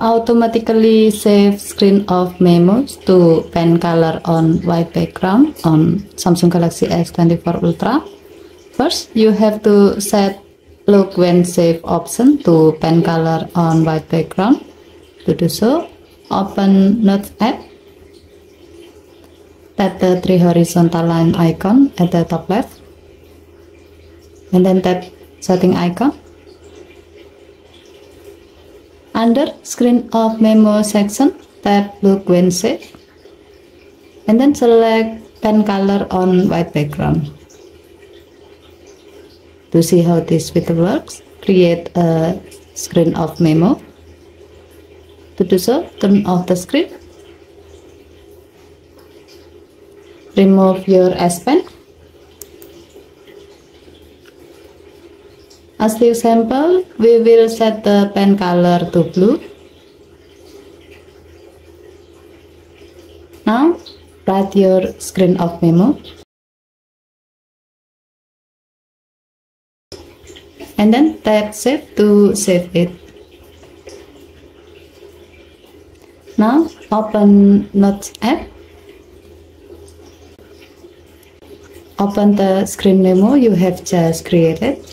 automatically save screen of memos to pen color on white background on Samsung Galaxy S24 Ultra, first you have to set look when save option to pen color on white background. To do so, open Notes app, tap the three horizontal line icon at the top left, and then tap setting icon. Under screen of memo section, tap look when save, and then select pen color on white background. To see how this feature works, create a screen of memo. To do so, turn off the screen, remove your S Pen. As the example, we will set the pen color to blue. Now, write your screen of memo. And then tap save to save it. Now, open Notes app. Open the screen memo you have just created.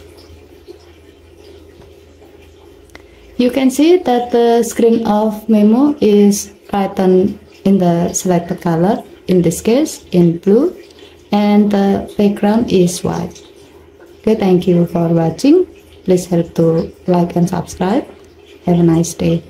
You can see that the screen of memo is written in the selected color, in this case in blue, and the background is white. Okay, thank you for watching. Please help to like and subscribe. Have a nice day.